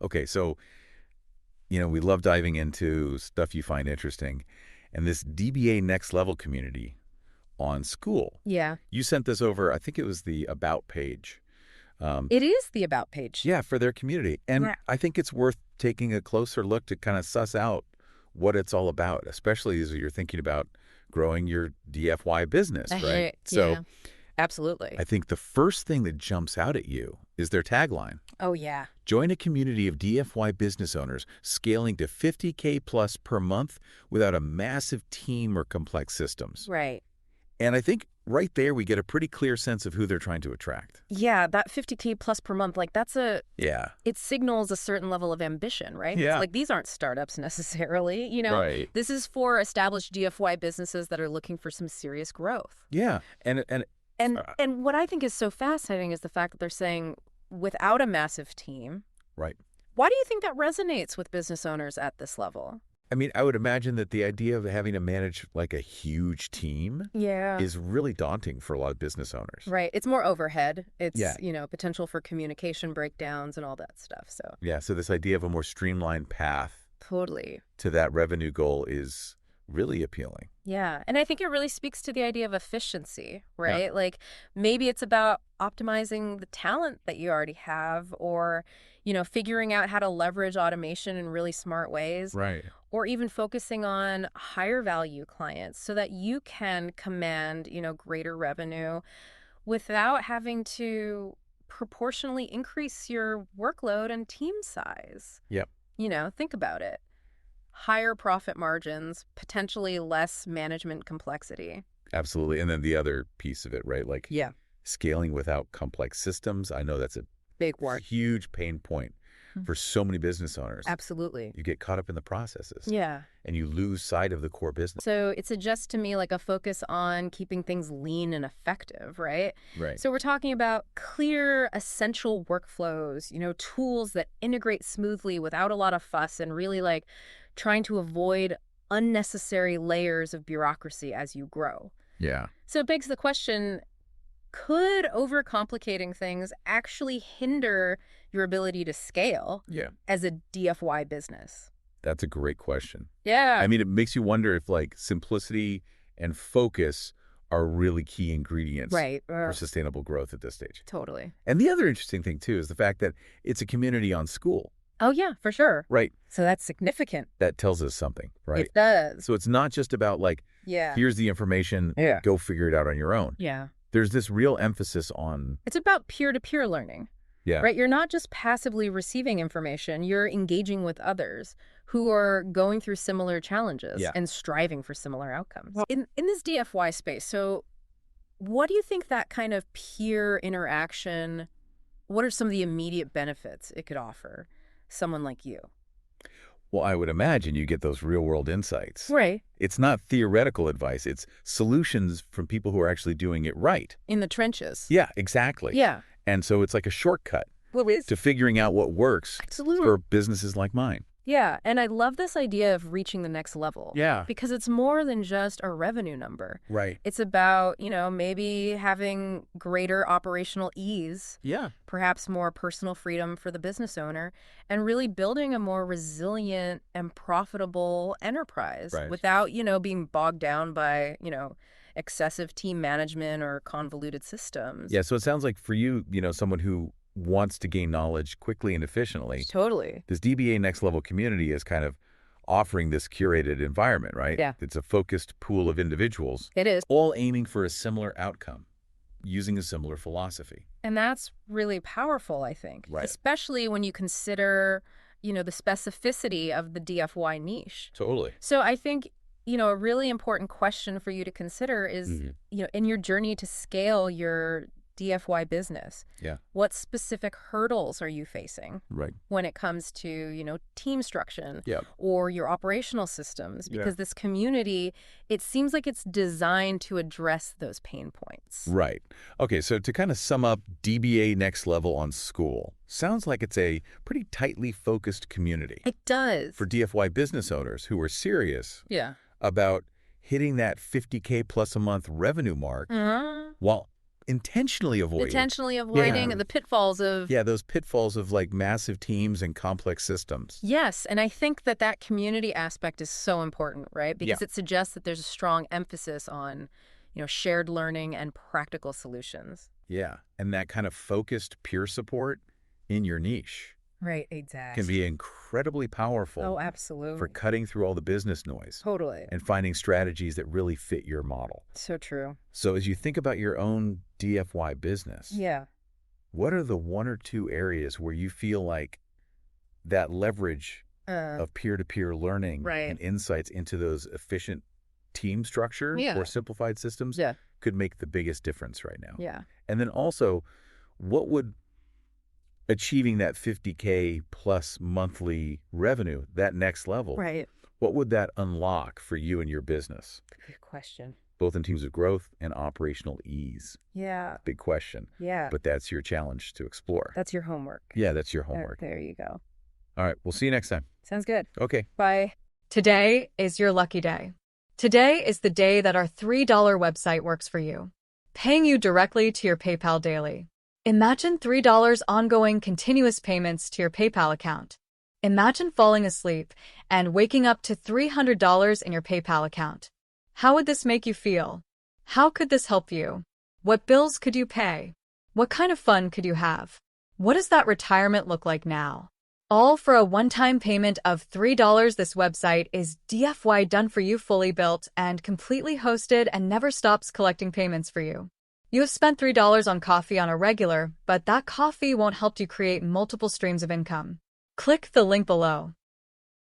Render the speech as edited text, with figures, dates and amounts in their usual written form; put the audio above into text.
Okay, so, we love diving into stuff you find interesting. And this DBA Next Level community on Skool, Yeah. you sent this over, I think it was the About page. It is the About page. Yeah, for their community. And Yeah. I think it's worth taking a closer look to kind of suss out what it's all about, especially as you're thinking about growing your DFY business, right? So Yeah, absolutely. I think the first thing that jumps out at you is their tagline. Oh, yeah. Join a community of DFY business owners scaling to 50K plus per month without a massive team or complex systems. Right. And I think right there we get a pretty clear sense of who they're trying to attract. Yeah, that 50K plus per month, like Yeah. it signals a certain level of ambition, right? It's Yeah. like these aren't startups necessarily, Right. This is for established DFY businesses that are looking for some serious growth. Yeah. And And what I think is so fascinating is the fact that they're saying without a massive team. right. Why do you think that resonates with business owners at this level? I mean, I would imagine that the idea of having to manage like a huge team Yeah. is really daunting for a lot of business owners. Right. It's more overhead. It's, Yeah. Potential for communication breakdowns and all that stuff. So Yeah, so this idea of a more streamlined path totally. to that revenue goal is really appealing. Yeah. And I think it really speaks to the idea of efficiency, right? Like maybe it's about optimizing the talent that you already have or, figuring out how to leverage automation in really smart ways. Right. Or even focusing on higher value clients so that you can command, greater revenue without having to proportionally increase your workload and team size. Yep. Think about it. Higher profit margins, potentially less management complexity. Absolutely. And then the other piece of it, right? Like Yeah. scaling without complex systems. I know that's a Big work. huge pain point for so many business owners. Absolutely. You get caught up in the processes. Yeah. And you lose sight of the core business. So it suggests to me like a focus on keeping things lean and effective, right? Right. So we're talking about clear, essential workflows, tools that integrate smoothly without a lot of fuss and really like trying to avoid unnecessary layers of bureaucracy as you grow. Yeah. So it begs the question, could overcomplicating things actually hinder your ability to scale as a DFY business? That's a great question. Yeah. I mean, it makes you wonder if like simplicity and focus are really key ingredients Right. for sustainable growth at this stage. Totally. And the other interesting thing, too, is the fact that it's a community on Skool. Oh, yeah, for sure. Right. So that's significant. That tells us something, right? It does. So it's not just about like, Yeah. here's the information, go figure it out on your own. Yeah. There's this real emphasis on... It's about peer-to-peer learning. Yeah. Right? You're not just passively receiving information, you're engaging with others who are going through similar challenges and striving for similar outcomes. In this DFY space, so what do you think that kind of peer interaction, what are some of the immediate benefits it could offer someone like you? Well, I would imagine you get those real-world insights. Right. It's not theoretical advice. It's solutions from people who are actually doing it right. In the trenches. Yeah, exactly. Yeah. And so it's like a shortcut to figuring out what works for businesses like mine. Yeah, and I love this idea of reaching the next level. Yeah. Because it's more than just a revenue number. Right. It's about, maybe having greater operational ease. Yeah. Perhaps more personal freedom for the business owner, and really building a more resilient and profitable enterprise without, being bogged down by, excessive team management or convoluted systems. Yeah, so it sounds like for you, someone who wants to gain knowledge quickly and efficiently. Totally. This DBA Next Level community is kind of offering this curated environment, right? Yeah. It's a focused pool of individuals. It is. All aiming for a similar outcome, using a similar philosophy. And that's really powerful, I think. Right. Especially when you consider, the specificity of the DFY niche. Totally. So I think, a really important question for you to consider is, in your journey to scale your DFY business, what specific hurdles are you facing when it comes to, team structure or your operational systems? Because this community, it seems like it's designed to address those pain points. Right. Okay, so to kind of sum up DBA Next Level on Skool, sounds like it's a pretty tightly focused community. It does. For DFY business owners who are serious about hitting that 50K plus a month revenue mark while intentionally avoiding. Intentionally avoiding the pitfalls of... Yeah, those pitfalls of like massive teams and complex systems. Yes, and I think that community aspect is so important, right? Because it suggests that there's a strong emphasis on, shared learning and practical solutions. Yeah, and that kind of focused peer support in your niche. Right, exactly. Can be incredibly powerful. Oh, absolutely. For cutting through all the business noise. Totally. And finding strategies that really fit your model. So true. So as you think about your own DFY business, what are the 1 or 2 areas where you feel like that leverage of peer-to-peer learning and insights into those efficient team structure or simplified systems could make the biggest difference right now? Yeah. And then also, what would achieving that $50K plus monthly revenue, that next level, what would that unlock for you and your business? Good question. Both in terms of growth and operational ease. Yeah. Big question. Yeah. But that's your challenge to explore. That's your homework. Yeah, that's your homework. There you go. All right, we'll see you next time. Sounds good. Okay. Bye. Today is your lucky day. Today is the day that our $3 website works for you, paying you directly to your PayPal daily. Imagine $3 ongoing continuous payments to your PayPal account. Imagine falling asleep and waking up to $300 in your PayPal account. How would this make you feel? How could this help you? What bills could you pay? What kind of fun could you have? What does that retirement look like now? All for a one-time payment of $3. This website is DFY done for you, fully built and completely hosted, and never stops collecting payments for you. You have spent $3 on coffee on a regular, but that coffee won't help you create multiple streams of income. Click the link below.